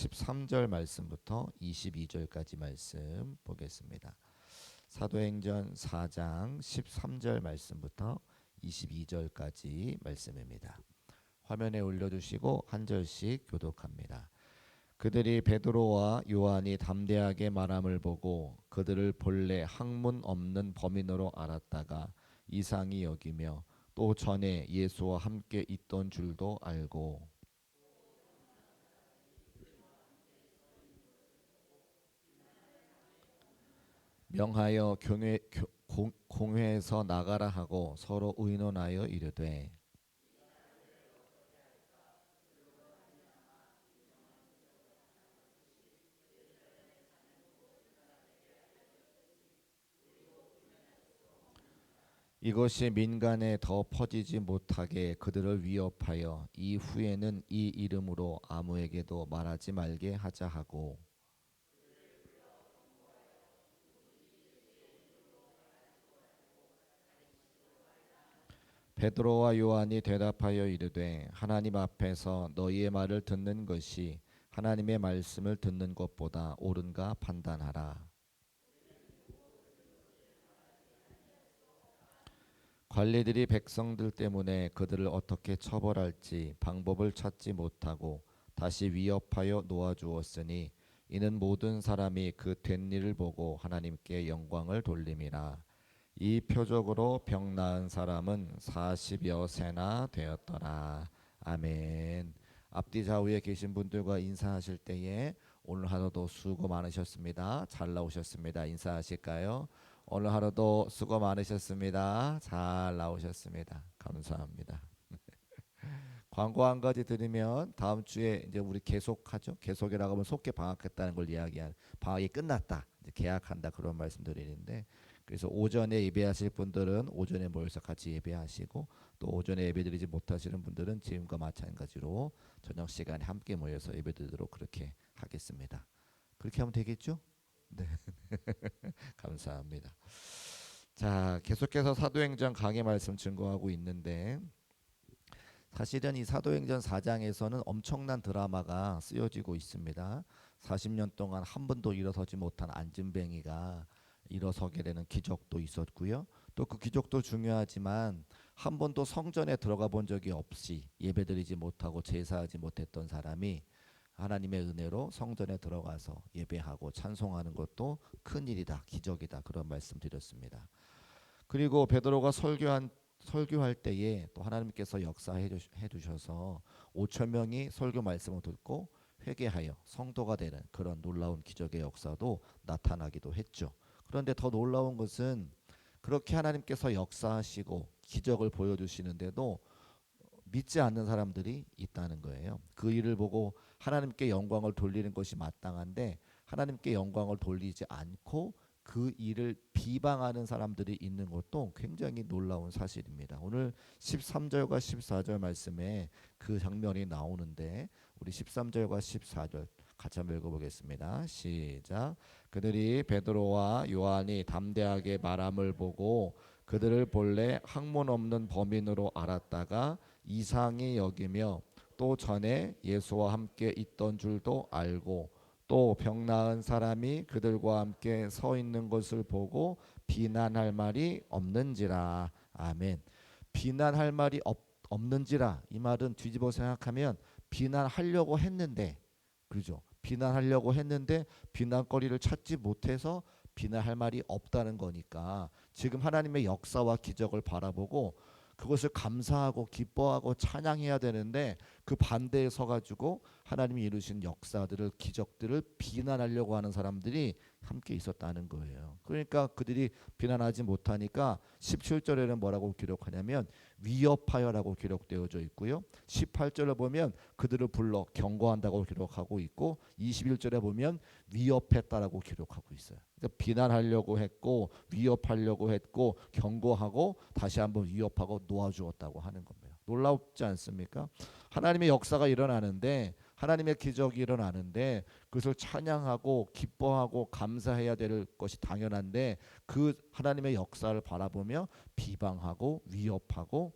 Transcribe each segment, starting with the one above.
13절 말씀부터 22절까지 말씀 보겠습니다. 사도행전 4장 13절 말씀부터 22절까지 말씀입니다. 화면에 올려주시고 한 절씩 교독합니다. 그들이 베드로와 요한이 담대하게 말함을 보고 그들을 본래 학문 없는 범인으로 알았다가 이상히 여기며 또 전에 예수와 함께 있던 줄도 알고 명하여 공회에서 나가라 하고 서로 의논하여 이르되 이것이 민간에 더 퍼지지 못하게 그들을 위협하여 이후에는 이 이름으로 아무에게도 말하지 말게 하자 하고 베드로와 요한이 대답하여 이르되 하나님 앞에서 너희의 말을 듣는 것이 하나님의 말씀을 듣는 것보다 옳은가 판단하라. 관리들이 백성들 때문에 그들을 어떻게 처벌할지 방법을 찾지 못하고 다시 위협하여 놓아주었으니 이는 모든 사람이 그 된 일을 보고 하나님께 영광을 돌림이라. 이 표적으로 병 나은 사람은 40여 세나 되었더라. 아멘. 앞뒤 좌우에 계신 분들과 인사하실 때에 오늘 하루도 수고 많으셨습니다. 잘 나오셨습니다. 인사하실까요? 오늘 하루도 수고 많으셨습니다. 잘 나오셨습니다. 감사합니다. 광고 한 가지 드리면 다음 주에 이제 우리 계속하죠. 계속이라고 하면 속개 방학했다는 걸 이야기한 방학이 끝났다. 이제 개학한다 그런 말씀 드리는데 그래서 오전에 예배하실 분들은 오전에 모여서 같이 예배하시고 또 오전에 예배드리지 못하시는 분들은 지금과 마찬가지로 저녁 시간에 함께 모여서 예배드리도록 그렇게 하겠습니다. 그렇게 하면 되겠죠? 네. 감사합니다. 자, 계속해서 사도행전 강의 말씀 증거하고 있는데 사실은 이 사도행전 4장에서는 엄청난 드라마가 쓰여지고 있습니다. 40년 동안 한 번도 일어서지 못한 안진뱅이가 일어서게 되는 기적도 있었고요. 또 그 기적도 중요하지만 한 번도 성전에 들어가 본 적이 없이 예배드리지 못하고 제사하지 못했던 사람이 하나님의 은혜로 성전에 들어가서 예배하고 찬송하는 것도 큰일이다, 기적이다 그런 말씀 드렸습니다. 그리고 베드로가 설교할 때에 또 하나님께서 역사해 주셔서 5천 명이 설교 말씀을 듣고 회개하여 성도가 되는 그런 놀라운 기적의 역사도 나타나기도 했죠. 그런데 더 놀라운 것은 그렇게 하나님께서 역사하시고 기적을 보여주시는데도 믿지 않는 사람들이 있다는 거예요. 그 일을 보고 하나님께 영광을 돌리는 것이 마땅한데 하나님께 영광을 돌리지 않고 그 일을 비방하는 사람들이 있는 것도 굉장히 놀라운 사실입니다. 오늘 13절과 14절 말씀에 그 장면이 나오는데 우리 13절과 14절 같이 한번 읽어보겠습니다. 시작. 그들이 베드로와 요한이 담대하게 말함을 보고 그들을 본래 학문 없는 범인으로 알았다가 이상히 여기며 또 전에 예수와 함께 있던 줄도 알고 또 병 나은 사람이 그들과 함께 서 있는 것을 보고 비난할 말이 없는지라. 아멘. 비난할 말이 없는지라 이 말은 뒤집어 생각하면 비난하려고 했는데 그죠? 비난하려고 했는데 비난거리를 찾지 못해서 비난할 말이 없다는 거니까 지금 하나님의 역사와 기적을 바라보고 그것을 감사하고 기뻐하고 찬양해야 되는데 그 반대에 서가지고 하나님이 이루신 역사들을 기적들을 비난하려고 하는 사람들이 함께 있었다는 거예요. 그러니까 그들이 비난하지 못하니까 17절에는 뭐라고 기록하냐면 위협하여라고 기록되어져 있고요. 18절에 보면 그들을 불러 경고한다고 기록하고 있고 21절에 보면 위협했다라고 기록하고 있어요. 그러니까 비난하려고 했고 위협하려고 했고 경고하고 다시 한번 위협하고 놓아주었다고 하는 겁니다. 놀랍지 않습니까? 하나님의 역사가 일어나는데 하나님의 기적이 일어나는데 그것을 찬양하고 기뻐하고 감사해야 될 것이 당연한데 그 하나님의 역사를 바라보며 비방하고 위협하고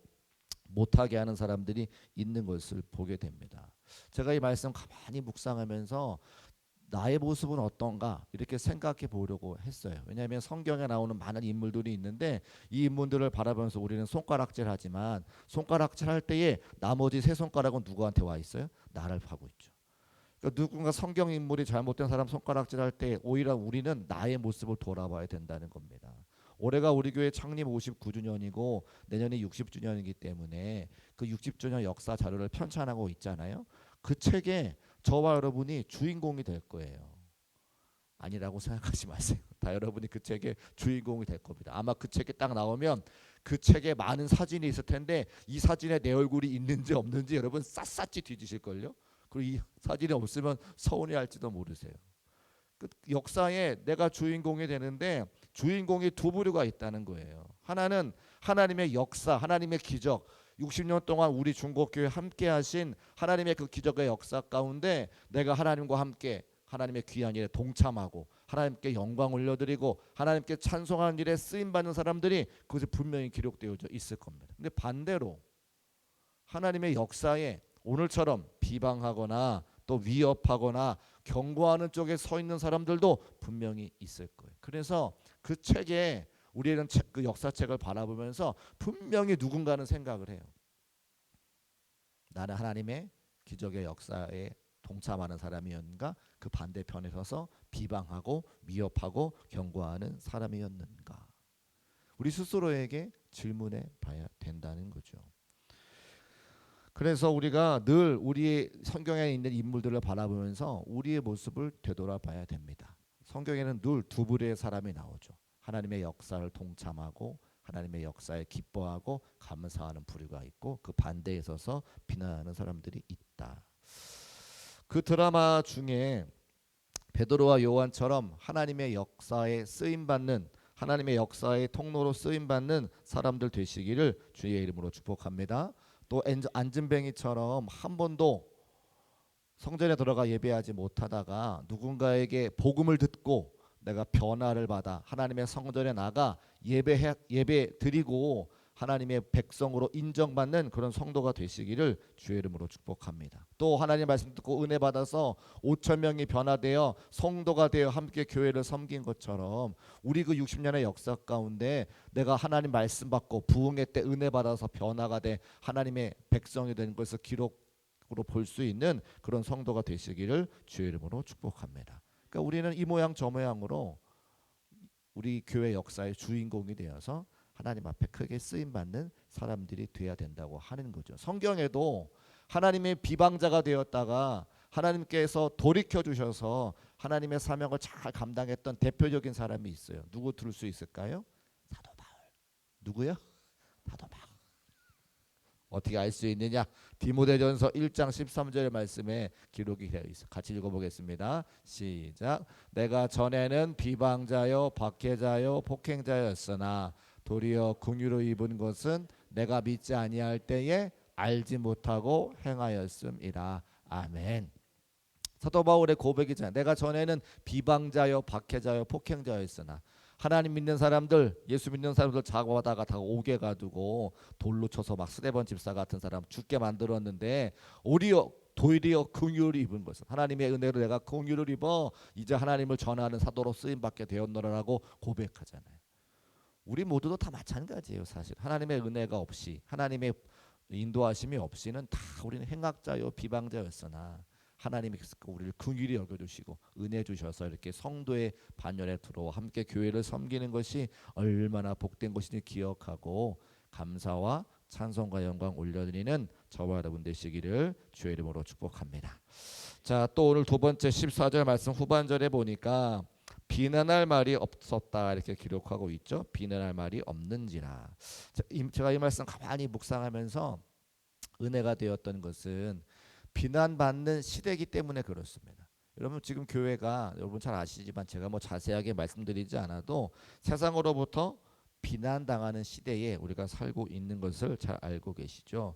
못하게 하는 사람들이 있는 것을 보게 됩니다. 제가 이 말씀 가만히 묵상하면서 나의 모습은 어떤가 이렇게 생각해 보려고 했어요. 왜냐하면 성경에 나오는 많은 인물들이 있는데 이 인물들을 바라보면서 우리는 손가락질하지만 손가락질할 때에 나머지 세 손가락은 누구한테 와 있어요? 나를 하고 있죠. 그러니까 누군가 성경 인물이 잘못된 사람 손가락질할 때 오히려 우리는 나의 모습을 돌아봐야 된다는 겁니다. 올해가 우리 교회 창립 59주년이고 내년이 60주년이기 때문에 그 60주년 역사 자료를 편찬하고 있잖아요. 그 책에 저와 여러분이 주인공이 될 거예요. 아니라고 생각하지 마세요. 다 여러분이 그 책의 주인공이 될 겁니다. 아마 그 책이 딱 나오면 그 책에 많은 사진이 있을 텐데 이 사진에 내 얼굴이 있는지 없는지 여러분 샅샅이 뒤지실걸요. 그리고 이 사진이 없으면 서운해할지도 모르세요. 그 역사에 내가 주인공이 되는데 주인공이 두 부류가 있다는 거예요. 하나는 하나님의 역사, 하나님의 기적, 60년 동안 우리 중국교회 함께 하신 하나님의 그 기적의 역사 가운데 내가 하나님과 함께 하나님의 귀한 일에 동참하고 하나님께 영광 올려드리고 하나님께 찬송하는 일에 쓰임받는 사람들이 그것이 분명히 기록되어 있을 겁니다. 근데 반대로 하나님의 역사에 오늘처럼 비방하거나 또 위협하거나 경고하는 쪽에 서 있는 사람들도 분명히 있을 거예요. 그래서 그 책에 우리는 그 역사책을 바라보면서 분명히 누군가는 생각을 해요. 나는 하나님의 기적의 역사에 동참하는 사람이었는가? 그 반대편에 서서 비방하고 위협하고 경고하는 사람이었는가? 우리 스스로에게 질문해 봐야 된다는 거죠. 그래서 우리가 늘 우리의 성경에 있는 인물들을 바라보면서 우리의 모습을 되돌아봐야 됩니다. 성경에는 늘 두 부류의 사람이 나오죠. 하나님의 역사를 동참하고 하나님의 역사에 기뻐하고 감사하는 부류가 있고 그 반대에 서서 비난하는 사람들이 있다. 그 드라마 중에 베드로와 요한처럼 하나님의 역사에 쓰임받는 하나님의 역사의 통로로 쓰임받는 사람들 되시기를 주의 이름으로 축복합니다. 또 안진뱅이처럼 한 번도 성전에 들어가 예배하지 못하다가 누군가에게 복음을 듣고 내가 변화를 받아 하나님의 성전에 나가 예배 드리고 하나님의 백성으로 인정받는 그런 성도가 되시기를 주의 이름으로 축복합니다. 또 하나님 말씀 듣고 은혜 받아서 5천 명이 변화되어 성도가 되어 함께 교회를 섬긴 것처럼 우리 그 60년의 역사 가운데 내가 하나님 말씀 받고 부흥회 때 은혜 받아서 변화가 돼 하나님의 백성이 된 것을 기록으로 볼 수 있는 그런 성도가 되시기를 주의 이름으로 축복합니다. 그러니까 우리는 이 모양 저 모양으로 우리 교회 역사의 주인공이 되어서 하나님 앞에 크게 쓰임받는 사람들이 돼야 된다고 하는 거죠. 성경에도 하나님의 비방자가 되었다가 하나님께서 돌이켜 주셔서 하나님의 사명을 잘 감당했던 대표적인 사람이 있어요. 누구 들을 수 있을까요? 사도 바울. 누구요? 사도 바울. 어떻게 알 수 있느냐? 디모데전서 1장 13절의 말씀에 기록이 되어 있어. 같이 읽어보겠습니다. 시작. 내가 전에는 비방자요 박해자요 폭행자였으나 도리어 긍휼을 입은 것은 내가 믿지 아니할 때에 알지 못하고 행하였음이라. 아멘. 사도 바울의 고백이잖아요. 내가 전에는 비방자요 박해자요 폭행자였으나 하나님 믿는 사람들, 예수 믿는 사람들 작업하다가 다 옥에 가두고 돌로 쳐서 막 스데반 집사 같은 사람 죽게 만들었는데 도리어 긍휼을 입은 것은 하나님의 은혜로 내가 긍휼을 입어 이제 하나님을 전하는 사도로 쓰임받게 되었노라라고 고백하잖아요. 우리 모두도 다 마찬가지예요. 사실 하나님의 은혜가 없이 하나님의 인도하심이 없이는 다 우리는 행악자요 비방자였으나 하나님이 우리를 긍휼히 여겨주시고 은혜 주셔서 이렇게 성도의 반열에 들어와 함께 교회를 섬기는 것이 얼마나 복된 것인지 기억하고 감사와 찬송과 영광 올려드리는 저와 여러분 되시기를 주의 이름으로 축복합니다. 자, 또 오늘 두 번째 14절 말씀 후반절에 보니까 비난할 말이 없었다 이렇게 기록하고 있죠. 비난할 말이 없는지라. 제가 이 말씀 가만히 묵상하면서 은혜가 되었던 것은 비난받는 시대이기 때문에 그렇습니다. 여러분 지금 교회가 여러분 잘 아시지만 제가 뭐 자세하게 말씀드리지 않아도 세상으로부터 비난당하는 시대에 우리가 살고 있는 것을 잘 알고 계시죠.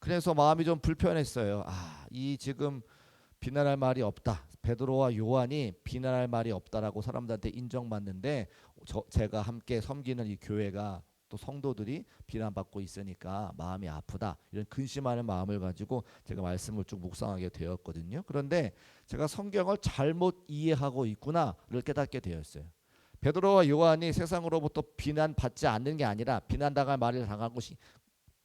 그래서 마음이 좀 불편했어요. 이 지금 비난할 말이 없다. 베드로와 요한이 비난할 말이 없다라고 사람들한테 인정받는데 제가 함께 섬기는 이 교회가 또 또 성도들이 비난받고 있으니까 마음이 아프다, 이런 근심하는 마음을 가지고 제가 말씀을 쭉 묵상하게 되었거든요. 그런데 제가 성경을 잘못 이해하고 있구나를 깨닫게 되었어요. 베드로와 요한이 세상으로부터 비난받지 않는 게 아니라 비난당할 말을 당한 것이,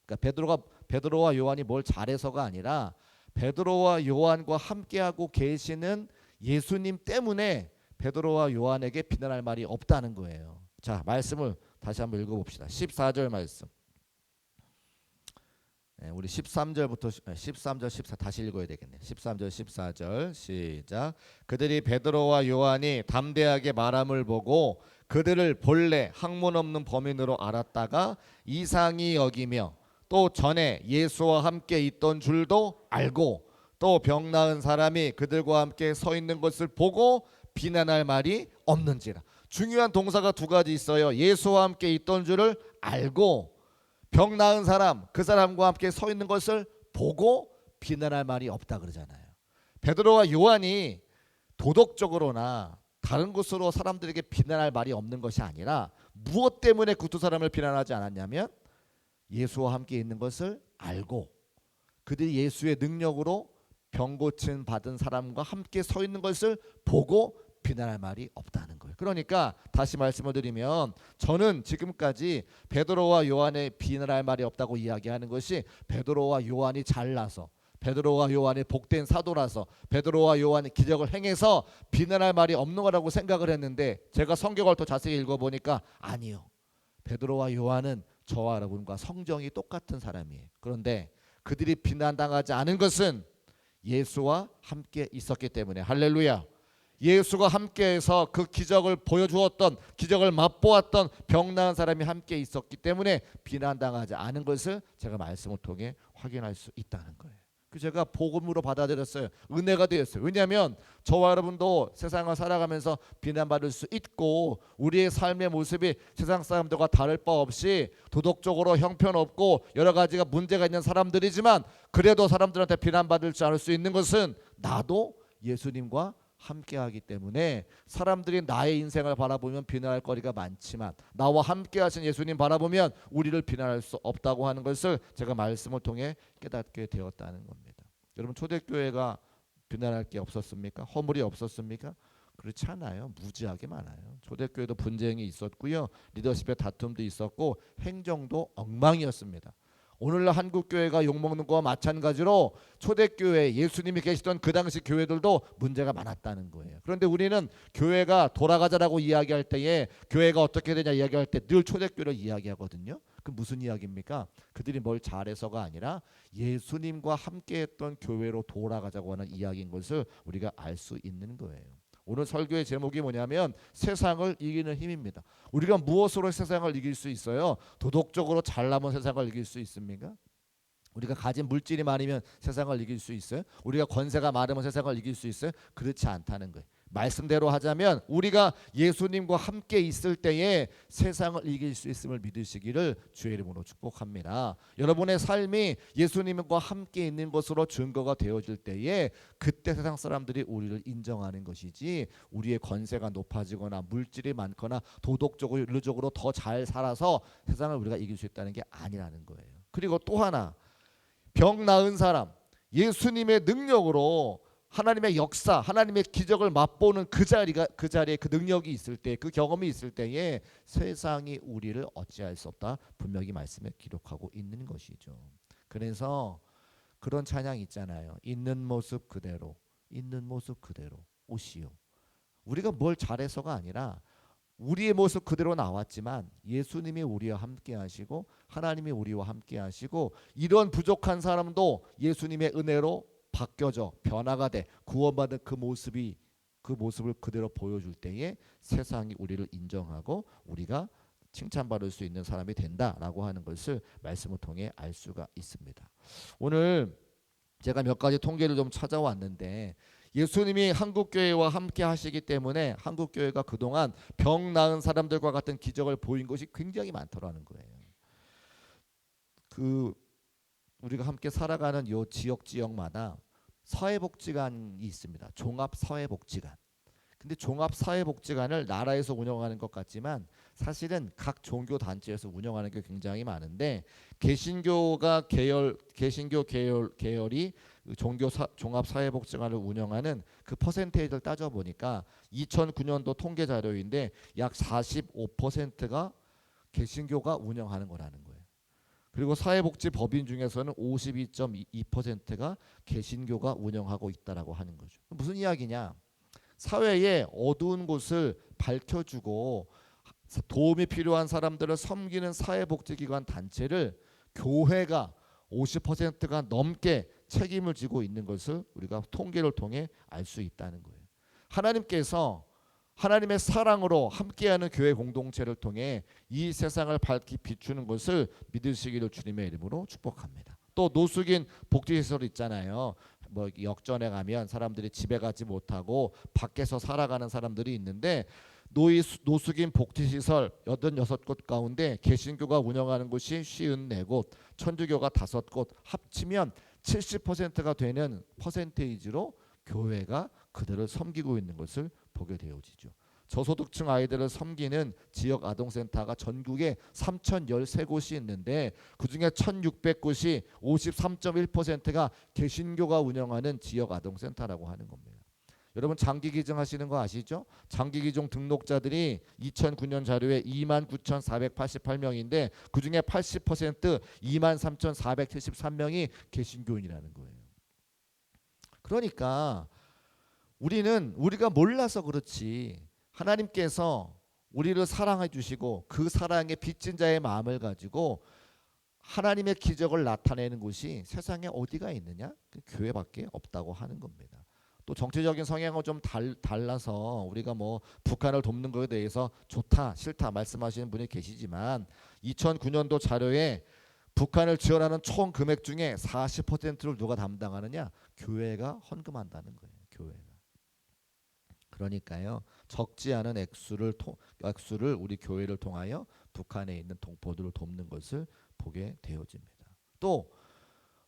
그러니까 베드로와 요한이 뭘 잘해서가 아니라 베드로와 요한과 함께하고 계시는 예수님 때문에 베드로와 요한에게 비난할 말이 없다는 거예요. 자, 말씀을 다시 한번 읽어봅시다. 14절 말씀. 우리 13절 14 다시 읽어야 되겠네. 13절 14절 시작. 그들이 베드로와 요한이 담대하게 말함을 보고 그들을 본래 학문 없는 범인으로 알았다가 이상히 여기며 또 전에 예수와 함께 있던 줄도 알고 또 병 나은 사람이 그들과 함께 서 있는 것을 보고 비난할 말이 없는지라. 중요한 동사가 두 가지 있어요. 예수와 함께 있던 줄을 알고 병 나은 사람, 그 사람과 함께 서 있는 것을 보고 비난할 말이 없다 그러잖아요. 베드로와 요한이 도덕적으로나 다른 것으로 사람들에게 비난할 말이 없는 것이 아니라 무엇 때문에 그 두 사람을 비난하지 않았냐면 예수와 함께 있는 것을 알고 그들이 예수의 능력으로 병 고침 받은 사람과 함께 서 있는 것을 보고 비난할 말이 없다는 거예요. 그러니까 다시 말씀을 드리면 저는 지금까지 베드로와 요한의 비난할 말이 없다고 이야기하는 것이 베드로와 요한이 잘나서, 베드로와 요한이 복된 사도라서, 베드로와 요한이 기적을 행해서 비난할 말이 없는 거라고 생각을 했는데 제가 성경을 더 자세히 읽어보니까 아니요. 베드로와 요한은 저와 여러분과 성정이 똑같은 사람이에요. 그런데 그들이 비난당하지 않은 것은 예수와 함께 있었기 때문에. 할렐루야. 예수가 함께해서 그 기적을 보여주었던, 기적을 맛보았던 병 나은 사람이 함께 있었기 때문에 비난당하지 않은 것을 제가 말씀을 통해 확인할 수 있다는 거예요. 그 제가 복음으로 받아들였어요. 은혜가 되었어요. 왜냐하면 저와 여러분도 세상을 살아가면서 비난받을 수 있고 우리의 삶의 모습이 세상 사람들과 다를 바 없이 도덕적으로 형편없고 여러 가지가 문제가 있는 사람들이지만 그래도 사람들한테 비난받을지 않을 수 있는 것은 나도 예수님과 함께하기 때문에 사람들이 나의 인생을 바라보면 비난할 거리가 많지만 나와 함께하신 예수님 바라보면 우리를 비난할 수 없다고 하는 것을 제가 말씀을 통해 깨닫게 되었다는 겁니다. 여러분 초대교회가 비난할 게 없었습니까? 허물이 없었습니까? 그렇지 않아요. 무지하게 많아요. 초대교회도 분쟁이 있었고요. 리더십의 다툼도 있었고 행정도 엉망이었습니다. 오늘날 한국교회가 욕먹는 거와 마찬가지로 초대교회 예수님이 계시던 그 당시 교회들도 문제가 많았다는 거예요. 그런데 우리는 교회가 돌아가자라고 이야기할 때에 교회가 어떻게 되냐 이야기할 때 늘 초대교회를 이야기하거든요. 그 무슨 이야기입니까? 그들이 뭘 잘해서가 아니라 예수님과 함께했던 교회로 돌아가자고 하는 이야기인 것을 우리가 알 수 있는 거예요. 오늘 설교의 제목이 뭐냐면 세상을 이기는 힘입니다. 우리가 무엇으로 세상을 이길 수 있어요? 도덕적으로 잘나면 세상을 이길 수 있습니까? 우리가 가진 물질이 많으면 세상을 이길 수 있어요? 우리가 권세가 많으면 세상을 이길 수 있어요? 그렇지 않다는 거예요. 말씀대로 하자면 우리가 예수님과 함께 있을 때에 세상을 이길 수 있음을 믿으시기를 주의 이름으로 축복합니다. 여러분의 삶이 예수님과 함께 있는 것으로 증거가 되어질 때에 그때 세상 사람들이 우리를 인정하는 것이지 우리의 권세가 높아지거나 물질이 많거나 도덕적으로 윤리적으로 더 잘 살아서 세상을 우리가 이길 수 있다는 게 아니라는 거예요. 그리고 또 하나, 병 나은 사람, 예수님의 능력으로 하나님의 역사, 하나님의 기적을 맛보는 그 자리에 그 능력이 있을 때, 그 경험이 있을 때에 세상이 우리를 어찌할 수 없다 분명히 말씀에 기록하고 있는 것이죠. 그래서 그런 찬양 있잖아요. 있는 모습 그대로, 있는 모습 그대로 오시오. 우리가 뭘 잘해서가 아니라 우리의 모습 그대로 나왔지만 예수님이 우리와 함께 하시고 하나님이 우리와 함께 하시고 이런 부족한 사람도 예수님의 은혜로 바뀌어져 변화가 돼 구원받은 그 모습을 그대로 보여줄 때에 세상이 우리를 인정하고 우리가 칭찬받을 수 있는 사람이 된다라고 하는 것을 말씀을 통해 알 수가 있습니다. 오늘 제가 몇 가지 통계를 좀 찾아왔는데 예수님이 한국교회와 함께 하시기 때문에 한국교회가 그동안 병 나은 사람들과 같은 기적을 보인 것이 굉장히 많더라는 거예요. 우리가 함께 살아가는 요 지역마다 사회복지관이 있습니다. 종합사회복지관. 근데 종합사회복지관을 나라에서 운영하는 것 같지만 사실은 각 종교 단체에서 운영하는 게 굉장히 많은데 개신교 계열이 종교 종합사회복지관을 운영하는 그 퍼센테이지를 따져 보니까 2009년도 통계 자료인데 약 45%가 개신교가 운영하는 거라는 거예요. 그리고 사회복지 법인 중에서는 52.2%가 개신교가 운영하고 있다라고 하는 거죠. 무슨 이야기냐? 사회의 어두운 곳을 밝혀주고 도움이 필요한 사람들을 섬기는 사회복지기관 단체를 교회가 50%가 넘게 책임을 지고 있는 것을 우리가 통계를 통해 알 수 있다는 거예요. 하나님께서 하나님의 사랑으로 함께하는 교회 공동체를 통해 이 세상을 밝히 비추는 것을 믿으시기를 주님의 이름으로 축복합니다. 또 노숙인 복지시설 있잖아요. 뭐 역전에 가면 사람들이 집에 가지 못하고 밖에서 살아가는 사람들이 있는데 노숙인 복지시설 86곳 가운데 개신교가 운영하는 곳이 54곳, 천주교가 5곳 합치면 70%가 되는 퍼센테이지로 교회가 그들을 섬기고 있는 것을 보게 되어지죠. 저소득층 아이들을 섬기는 지역 아동센터가 전국에 3,013곳이 있는데 그중에 1,600곳이 53.1%가 개신교가 운영하는 지역 아동센터라고 하는 겁니다. 여러분 장기기증 하시는 거 아시죠? 장기기증 등록자들이 2009년 자료에 29,488명인데 그중에 80% 23,473명이 개신교인이라는 거예요. 그러니까 우리가 몰라서 그렇지 하나님께서 우리를 사랑해 주시고 그 사랑의 빚진 자의 마음을 가지고 하나님의 기적을 나타내는 곳이 세상에 어디가 있느냐? 그 교회밖에 없다고 하는 겁니다. 또 정치적인 성향은 좀 달라서 우리가 뭐 북한을 돕는 것에 대해서 좋다 싫다 말씀하시는 분이 계시지만 2009년도 자료에 북한을 지원하는 총 금액 중에 40%를 누가 담당하느냐? 교회가 헌금한다는 거예요. 교회가. 그러니까요. 적지 않은 액수를 우리 교회를 통하여 북한에 있는 동포들을 돕는 것을 보게 되어집니다. 또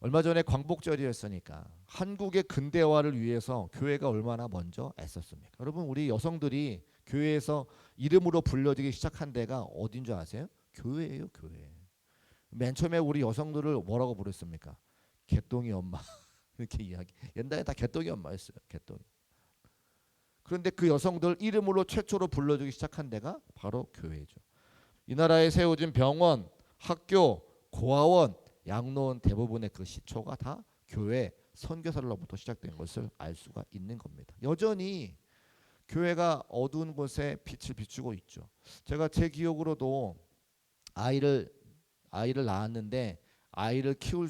얼마 전에 광복절이었으니까 한국의 근대화를 위해서 교회가 얼마나 먼저 애썼습니까? 여러분 우리 여성들이 교회에서 이름으로 불려지기 시작한 데가 어딘 줄 아세요? 교회예요, 교회. 맨 처음에 우리 여성들을 뭐라고 부르습니까? 개똥이 엄마 이렇게 이야기. 옛날에 다 개똥이 엄마였어요. 개똥이. 그런데 그 여성들 이름으로 최초로 불러주기 시작한 데가 바로 교회죠. 이 나라에 세워진 병원, 학교, 고아원, 양로원 대부분의 그 시초가 다 교회 선교사로부터 시작된 것을 알 수가 있는 겁니다. 여전히 교회가 어두운 곳에 빛을 비추고 있죠. 제가 제 기억으로도 아이를 낳았는데 아이를 키울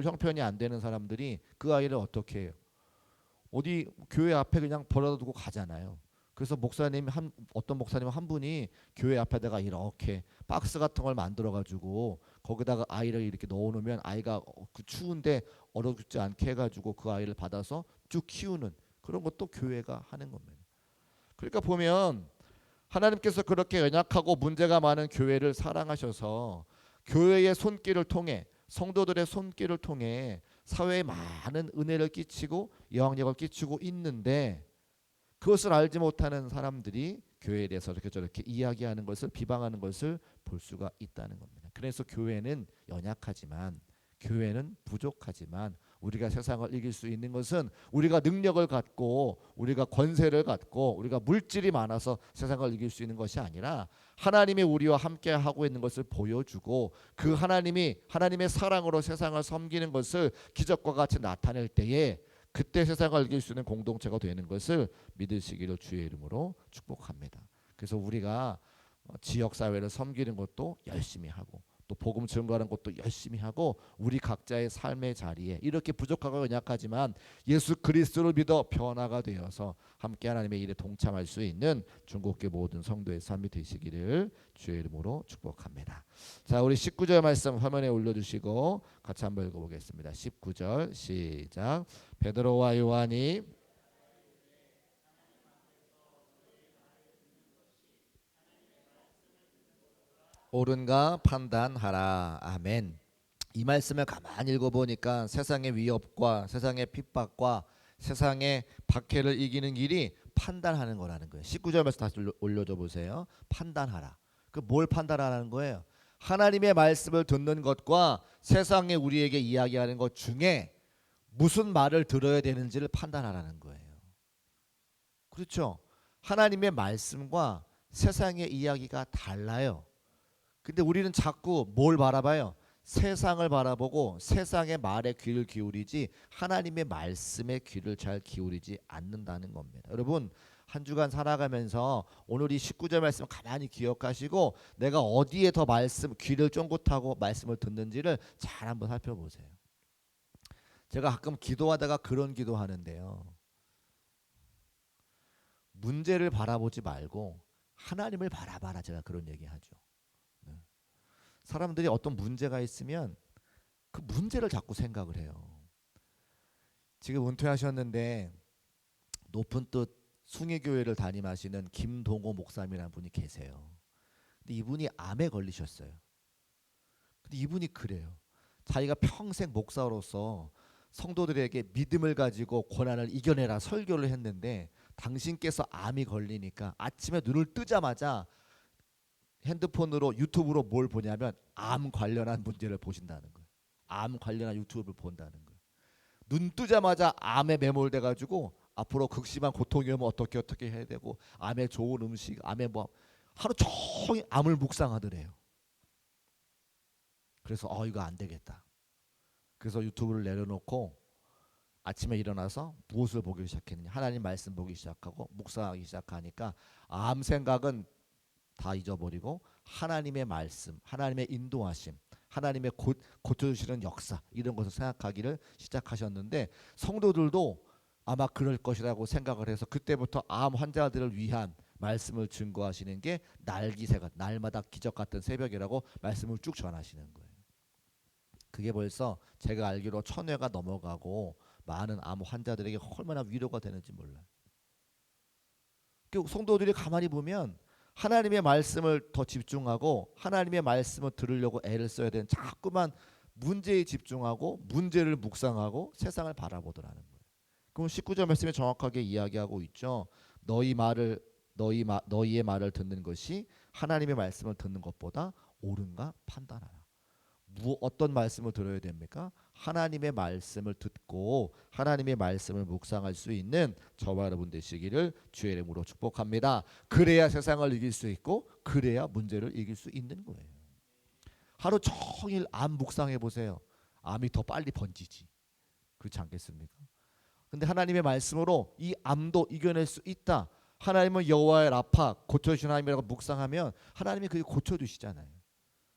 형편이 안 되는 사람들이 그 아이를 어떻게 해요? 어디 교회 앞에 그냥 버려다 두고 가잖아요. 그래서 어떤 목사님 한 분이 교회 앞에다가 이렇게 박스 같은 걸 만들어 가지고 거기다가 아이를 이렇게 넣어 놓으면 아이가 그 추운데 얼어 죽지 않게 해 가지고 그 아이를 받아서 쭉 키우는 그런 것도 교회가 하는 겁니다. 그러니까 보면 하나님께서 그렇게 연약하고 문제가 많은 교회를 사랑하셔서 교회의 손길을 통해 성도들의 손길을 통해 사회에 많은 은혜를 끼치고 영향력을 끼치고 있는데 그것을 알지 못하는 사람들이 교회에 대해서 저렇게 이야기하는 것을 비방하는 것을 볼 수가 있다는 겁니다. 그래서 교회는 연약하지만 교회는 부족하지만 우리가 세상을 이길 수 있는 것은 우리가 능력을 갖고 우리가 권세를 갖고 우리가 물질이 많아서 세상을 이길 수 있는 것이 아니라 하나님이 우리와 함께 하고 있는 것을 보여주고 그 하나님의 사랑으로 세상을 섬기는 것을 기적과 같이 나타낼 때에 그때 세상을 이길 수 있는 공동체가 되는 것을 믿으시기를 주의 이름으로 축복합니다. 그래서 우리가 지역사회를 섬기는 것도 열심히 하고 또 복음 증거하는 것도 열심히 하고 우리 각자의 삶의 자리에 이렇게 부족하고 연약하지만 예수 그리스도를 믿어 변화가 되어서 함께 하나님의 일에 동참할 수 있는 중국계 모든 성도의 삶이 되시기를 주의 이름으로 축복합니다. 자, 우리 19절 말씀 화면에 올려주시고 같이 한번 읽어보겠습니다. 19절 시작. 베드로와 요한이 옳은가 판단하라. 아멘. 이 말씀을 가만히 읽어보니까 세상의 위협과 세상의 핍박과 세상의 박해를 이기는 길이 판단하는 거라는 거예요. 19절 말씀 다시 올려줘 보세요. 판단하라. 그 뭘 판단하라는 거예요? 하나님의 말씀을 듣는 것과 세상에 우리에게 이야기하는 것 중에 무슨 말을 들어야 되는지를 판단하라는 거예요. 그렇죠? 하나님의 말씀과 세상의 이야기가 달라요. 근데 우리는 자꾸 뭘 바라봐요? 세상을 바라보고 세상의 말에 귀를 기울이지 하나님의 말씀에 귀를 잘 기울이지 않는다는 겁니다. 여러분, 한 주간 살아가면서 오늘 이 19절 말씀 가만히 기억하시고 내가 어디에 더 말씀 귀를 쫑긋하고 말씀을 듣는지를 잘 한번 살펴보세요. 제가 가끔 기도하다가 그런 기도하는데요. 문제를 바라보지 말고 하나님을 바라봐라. 제가 그런 얘기하죠. 사람들이 어떤 문제가 있으면 그 문제를 자꾸 생각을 해요. 지금 은퇴하셨는데 높은 뜻 숭례교회를 담임하시는 김동호 목사님이라는 분이 계세요. 근데 이분이 암에 걸리셨어요. 근데 이분이 그래요. 자기가 평생 목사로서 성도들에게 믿음을 가지고 고난을 이겨내라 설교를 했는데 당신께서 암이 걸리니까 아침에 눈을 뜨자마자 핸드폰으로 유튜브로 뭘 보냐면 암 관련한 문제를 보신다는 거예요. 암 관련한 유튜브를 본다는 거예요. 눈 뜨자마자 암에 매몰돼 가지고 앞으로 극심한 고통이 오면 어떻게 해야 되고 암에 좋은 음식, 암에 뭐 하루 종일 암을 묵상하더래요. 그래서 이거 안 되겠다. 그래서 유튜브를 내려놓고 아침에 일어나서 무엇을 보기 시작했느냐? 하나님 말씀 보기 시작하고 묵상하기 시작하니까 암 생각은 다 잊어버리고 하나님의 말씀, 하나님의 인도하심, 하나님의 고쳐주시는 역사 이런 것을 생각하기를 시작하셨는데 성도들도 아마 그럴 것이라고 생각을 해서 그때부터 암 환자들을 위한 말씀을 증거하시는 게 날기새가 날마다 기적 같은 새벽이라고 말씀을 쭉 전하시는 거예요. 그게 벌써 제가 알기로 1000회가 넘어가고 많은 암 환자들에게 얼마나 위로가 되는지 몰라요. 성도들이 가만히 보면 하나님의 말씀을 더 집중하고 하나님의 말씀을 들으려고 애를 써야 되는 자꾸만 문제에 집중하고 문제를 묵상하고 세상을 바라보더라는 거예요. 그럼 19절 말씀에 정확하게 이야기하고 있죠. 너희의 말을 듣는 것이 하나님의 말씀을 듣는 것보다 옳은가 판단하라. 어떤 말씀을 들어야 됩니까? 하나님의 말씀을 듣고 하나님의 말씀을 묵상할 수 있는 저와 여러분 되시기를 주의 이름으로 축복합니다. 그래야 세상을 이길 수 있고 그래야 문제를 이길 수 있는 거예요. 하루 종일 암 묵상해 보세요. 암이 더 빨리 번지지. 그렇지 않겠습니까? 근데 하나님의 말씀으로 이 암도 이겨낼 수 있다. 하나님은 여호와의 라파 고쳐주신 하나님이라고 묵상하면 하나님이 그게 고쳐주시잖아요.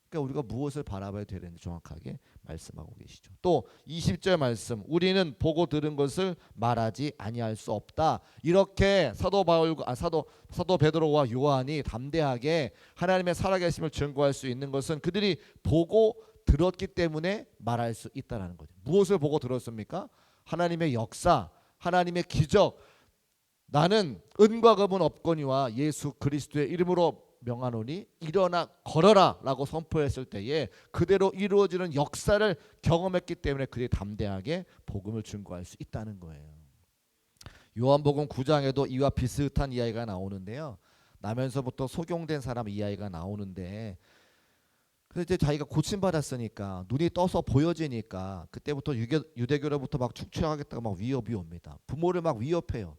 그러니까 우리가 무엇을 바라봐야 되는지 정확하게 말씀하고 계시죠. 또 20절 말씀, 우리는 보고 들은 것을 말하지 아니할 수 없다. 이렇게 사도 베드로와 요한이 담대하게 하나님의 살아계심을 증거할 수 있는 것은 그들이 보고 들었기 때문에 말할 수 있다라는 거죠. 무엇을 보고 들었습니까? 하나님의 역사, 하나님의 기적. 나는 은과 금은 없거니와 예수 그리스도의 이름으로 명하노니 일어나 걸어라 라고 선포했을 때에 그대로 이루어지는 역사를 경험했기 때문에 그들이 담대하게 복음을 증거할 수 있다는 거예요. 요한복음 9장에도 이와 비슷한 이야기가 나오는데요. 나면서부터 소경된 사람 이야기가 나오는데 그래서 이제 자기가 고침받았으니까 눈이 떠서 보여지니까 그때부터 유대교로부터 막 축출하겠다고 막 위협이 옵니다. 부모를 막 위협해요.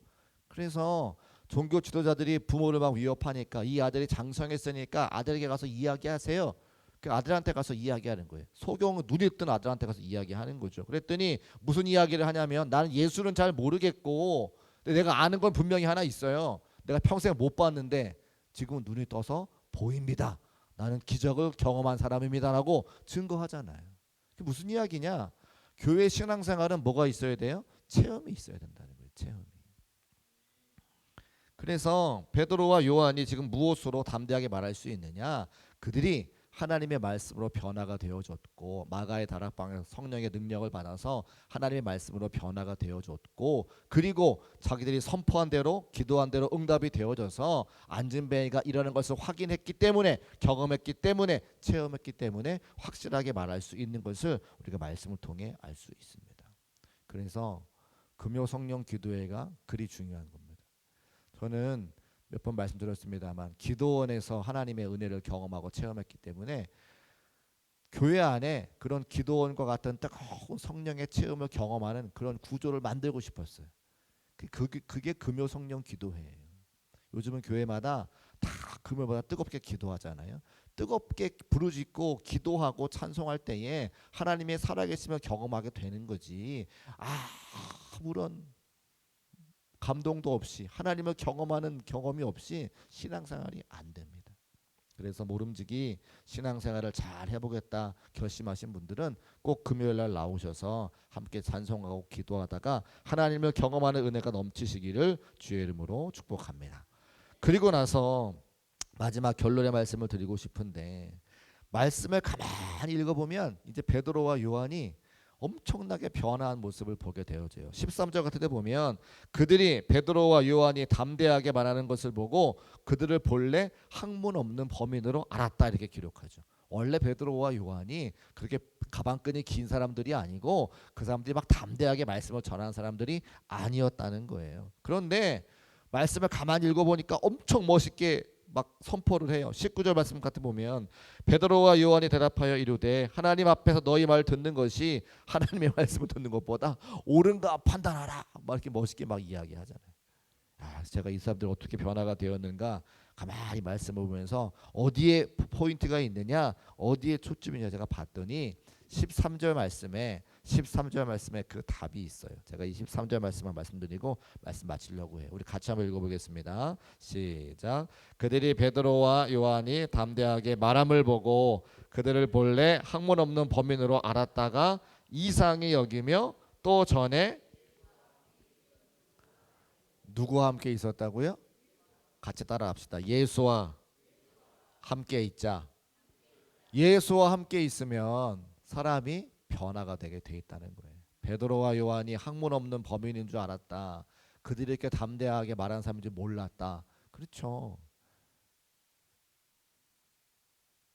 그래서 종교 지도자들이 부모를 막 위협하니까 이 아들이 장성했으니까 아들에게 가서 이야기하세요. 그 아들한테 가서 이야기하는 거예요. 소경은 눈이 뜬 아들한테 가서 이야기하는 거죠. 그랬더니 무슨 이야기를 하냐면 나는 예수는 잘 모르겠고 근데 내가 아는 건 분명히 하나 있어요. 내가 평생 못 봤는데 지금은 눈이 떠서 보입니다. 나는 기적을 경험한 사람입니다라고 증거하잖아요. 그게 무슨 이야기냐? 교회 신앙생활은 뭐가 있어야 돼요? 체험이 있어야 된다는 거예요. 체험이. 그래서 베드로와 요한이 지금 무엇으로 담대하게 말할 수 있느냐? 그들이 하나님의 말씀으로 변화가 되어졌고 마가의 다락방에서 성령의 능력을 받아서 하나님의 말씀으로 변화가 되어졌고 그리고 자기들이 선포한 대로 기도한 대로 응답이 되어져서 안진뱅이가 이러는 것을 확인했기 때문에 경험했기 때문에 체험했기 때문에 확실하게 말할 수 있는 것을 우리가 말씀을 통해 알 수 있습니다. 그래서 금요 성령 기도회가 그리 중요한 겁니다. 저는 몇 번 말씀드렸습니다만 기도원에서 하나님의 은혜를 경험하고 체험했기 때문에 교회 안에 그런 기도원과 같은 뜨거운 성령의 체험을 경험하는 그런 구조를 만들고 싶었어요. 그게 금요 성령 기도회예요. 요즘은 교회마다 다 금요보다 뜨겁게 기도하잖아요. 뜨겁게 부르짖고 기도하고 찬송할 때에 하나님의 살아계심을 경험하게 되는 거지. 아무런 감동도 없이 하나님을 경험하는 경험이 없이 신앙생활이 안 됩니다. 그래서 모름지기 신앙생활을 잘 해보겠다 결심하신 분들은 꼭 금요일 날 나오셔서 함께 찬송하고 기도하다가 하나님을 경험하는 은혜가 넘치시기를 주의 이름으로 축복합니다. 그리고 나서 마지막 결론의 말씀을 드리고 싶은데, 말씀을 가만히 읽어보면 이제 베드로와 요한이 엄청나게 변화한 모습을 보게 되어져요. 13절 같은 데 보면 그들이 베드로와 요한이 담대하게 말하는 것을 보고 그들을 본래 학문 없는 범인으로 알았다, 이렇게 기록하죠. 원래 베드로와 요한이 그렇게 가방끈이 긴 사람들이 아니고 그 사람들이 막 담대하게 말씀을 전하는 사람들이 아니었다는 거예요. 그런데 말씀을 가만히 읽어보니까 엄청 멋있게 막 선포를 해요. 19절 말씀 같은 보면 베드로와 요한이 대답하여 이르되 하나님 앞에서 너희 말 듣는 것이 하나님의 말씀을 듣는 것보다 옳은가 판단하라, 막 이렇게 멋있게 막 이야기하잖아요. 제가 이 사람들 어떻게 변화가 되었는가 가만히 말씀을 보면서 어디에 포인트가 있느냐, 어디에 초점이냐 제가 봤더니 13절 말씀에 그 답이 있어요. 제가 이 13절 말씀만 말씀드리고 말씀 마치려고 해요. 우리 같이 한번 읽어보겠습니다. 시작. 그들이 베드로와 요한이 담대하게 말함을 보고 그들을 본래 학문 없는 범인으로 알았다가 이상히 여기며 또 전에 누구와 함께 있었다고요? 같이 따라합시다. 예수와 함께 있자. 예수와 함께 있으면 사람이 변화가 되게 돼 있다는 거예요. 베드로와 요한이 학문 없는 범인인 줄 알았다. 그들이 이렇게 담대하게 말하는 사람인 줄 몰랐다. 그렇죠.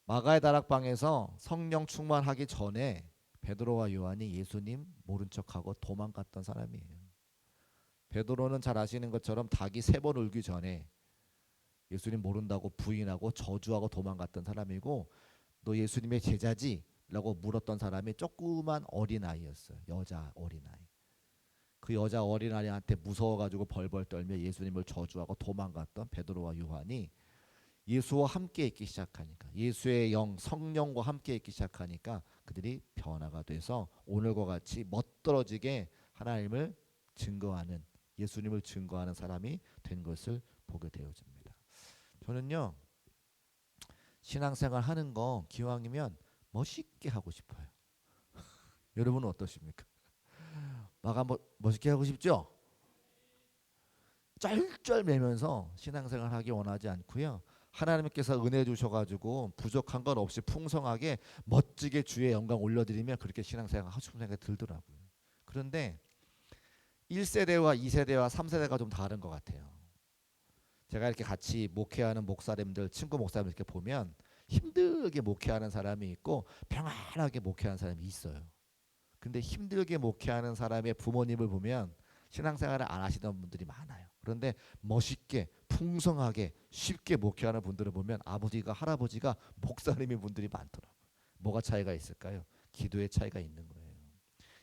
마가의 다락방에서 성령 충만하기 전에 베드로와 요한이 예수님 모른 척하고 도망갔던 사람이에요. 베드로는 잘 아시는 것처럼 닭이 3번 울기 전에 예수님 모른다고 부인하고 저주하고 도망갔던 사람이고, 너 예수님의 제자지? 라고 물었던 사람이 조그만 어린아이였어요. 여자 어린아이. 그 여자 어린아이한테 무서워가지고 벌벌 떨며 예수님을 저주하고 도망갔던 베드로와 요한이 예수와 함께 있기 시작하니까, 예수의 영 성령과 함께 있기 시작하니까 그들이 변화가 돼서 오늘과 같이 멋들어지게 하나님을 증거하는, 예수님을 증거하는 사람이 된 것을 보게 되어집니다. 저는요, 신앙생활 하는 거 기왕이면 멋있게 하고 싶어요. 여러분은 어떠십니까? 막 한번 멋있게 하고 싶죠? 쩔쩔매면서 신앙생활 하기 원하지 않고요. 하나님께서 은혜 주셔가지고 부족한 건 없이 풍성하게 멋지게 주의 영광 올려드리면 그렇게 신앙생활 하고 싶은 생각이 들더라고요. 그런데 1세대와 2세대와 3세대가 좀 다른 것 같아요. 제가 이렇게 같이 목회하는 목사님들, 친구 목사님들 이렇게 보면 힘들게 목회하는 사람이 있고 평안하게 목회하는 사람이 있어요. 근데 힘들게 목회하는 사람의 부모님을 보면 신앙생활을 안 하시던 분들이 많아요. 그런데 멋있게 풍성하게 쉽게 목회하는 분들을 보면 아버지가 할아버지가 목사님인 분들이 많더라고요. 뭐가 차이가 있을까요? 기도의 차이가 있는 거예요.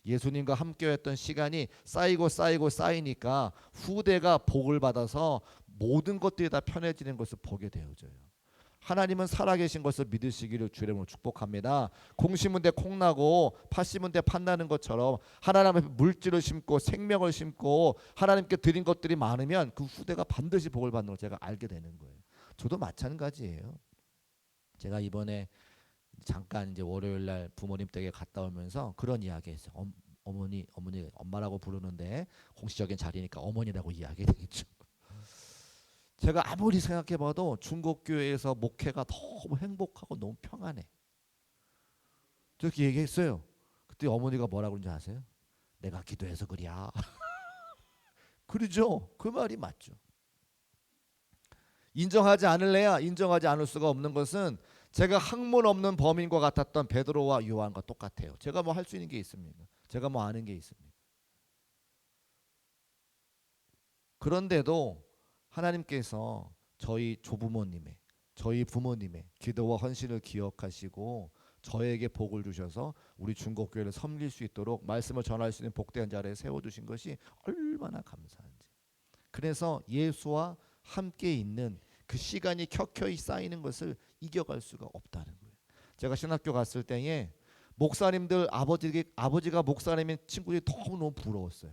예수님과 함께했던 시간이 쌓이고 쌓이니까 후대가 복을 받아서 모든 것들이 다 편해지는 것을 보게 되어져요. 하나님은 살아계신 것을 믿으시기를 주의 이름으로 축복합니다. 콩 심은 데 콩 나고 팥 심은 데 팥 나는 것처럼 하나님 앞에 물질을 심고 생명을 심고 하나님께 드린 것들이 많으면 그 후대가 반드시 복을 받는 걸 제가 알게 되는 거예요. 저도 마찬가지예요. 제가 이번에 잠깐 이제 월요일 날 부모님 댁에 갔다 오면서 그런 이야기했어요. 어머니 엄마라고 부르는데 공식적인 자리니까 어머니라고 이야기되겠죠. 제가 아무리 생각해봐도 중국교회에서 목회가 너무 행복하고 너무 평안해. 저렇게 얘기했어요. 그때 어머니가 뭐라고 그런지 아세요? 내가 기도해서 그랴. 그러죠. 그 말이 맞죠. 인정하지 않을래야 인정하지 않을 수가 없는 것은 제가 학문 없는 범인과 같았던 베드로와 요한과 똑같아요. 제가 뭐 할 수 있는 게 있습니까? 제가 뭐 아는 게 있습니까? 그런데도 하나님께서 저희 조부모님의, 저희 부모님의 기도와 헌신을 기억하시고 저에게 복을 주셔서 우리 중국교회를 섬길 수 있도록 말씀을 전할 수 있는 복된 자리에 세워주신 것이 얼마나 감사한지. 그래서 예수와 함께 있는 그 시간이 켜켜이 쌓이는 것을 이겨갈 수가 없다는 거예요. 제가 신학교 갔을 때에 목사님들 아버지가 목사님인 친구들이 너무너무 부러웠어요.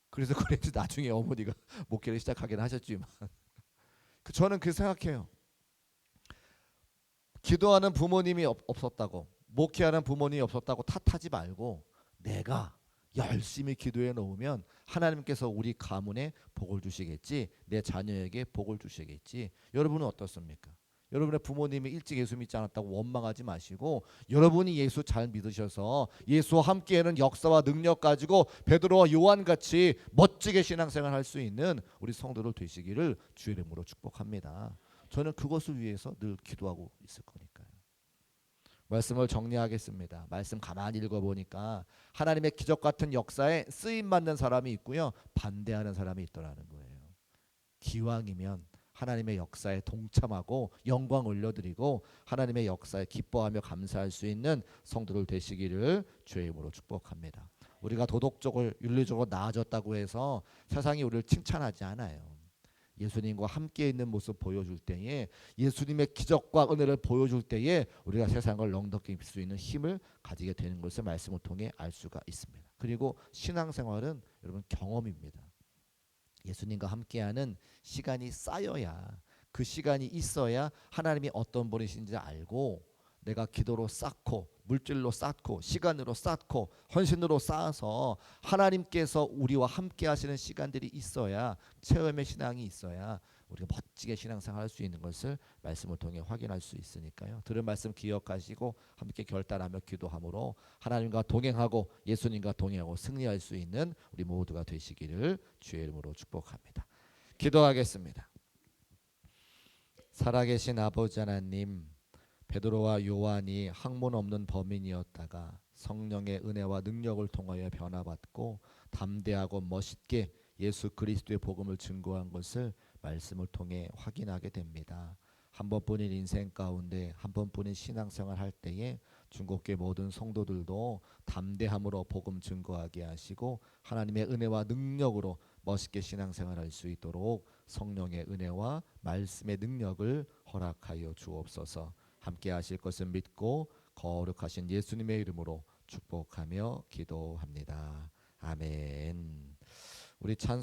그래서 그랬지 나중에 어머니가 목회를 시작하긴 하셨지만 저는 그 생각해요. 기도하는 부모님이 없었다고, 목회하는 부모님이 없었다고 탓하지 말고 내가 열심히 기도해 놓으면 하나님께서 우리 가문에 복을 주시겠지, 내 자녀에게 복을 주시겠지. 여러분은 어떻습니까? 여러분의 부모님이 일찍 예수 믿지 않았다고 원망하지 마시고 여러분이 예수 잘 믿으셔서 예수와 함께하는 역사와 능력 가지고 베드로와 요한같이 멋지게 신앙생활 할 수 있는 우리 성도들 되시기를 주의 이름으로 축복합니다. 저는 그것을 위해서 늘 기도하고 있을 거니까요. 말씀을 정리하겠습니다. 말씀 가만히 읽어보니까 하나님의 기적 같은 역사에 쓰임받는 사람이 있고요, 반대하는 사람이 있더라는 거예요. 기왕이면 하나님의 역사에 동참하고 영광 올려드리고 하나님의 역사에 기뻐하며 감사할 수 있는 성도들 되시기를 주의 이름으로 축복합니다. 우리가 도덕적으로 윤리적으로 나아졌다고 해서 세상이 우리를 칭찬하지 않아요. 예수님과 함께 있는 모습 보여줄 때에, 예수님의 기적과 은혜를 보여줄 때에 우리가 세상을 넉넉히 이길 수 있는 힘을 가지게 되는 것을 말씀을 통해 알 수가 있습니다. 그리고 신앙생활은 여러분 경험입니다. 예수님과 함께하는 시간이 쌓여야, 그 시간이 있어야 하나님이 어떤 분이신지 알고 내가 기도로 쌓고 물질로 쌓고 시간으로 쌓고 헌신으로 쌓아서 하나님께서 우리와 함께 하시는 시간들이 있어야, 체험의 신앙이 있어야 우리가 멋지게 신앙생활 할 수 있는 것을 말씀을 통해 확인할 수 있으니까요. 들은 말씀 기억하시고 함께 결단하며 기도함으로 하나님과 동행하고 예수님과 동행하고 승리할 수 있는 우리 모두가 되시기를 주의 이름으로 축복합니다. 기도하겠습니다. 살아계신 아버지 하나님, 베드로와 요한이 학문 없는 범인이었다가 성령의 은혜와 능력을 통하여 변화받고 담대하고 멋있게 예수 그리스도의 복음을 증거한 것을 말씀을 통해 확인하게 됩니다. 한 번뿐인 인생 가운데 한 번뿐인 신앙생활 할 때에 중국교회 모든 성도들도 담대함으로 복음 증거하게 하시고 하나님의 은혜와 능력으로 멋있게 신앙생활할 수 있도록 성령의 은혜와 말씀의 능력을 허락하여 주옵소서. 함께 하실 것을 믿고 거룩하신 예수님의 이름으로 축복하며 기도합니다. 아멘. 우리 찬송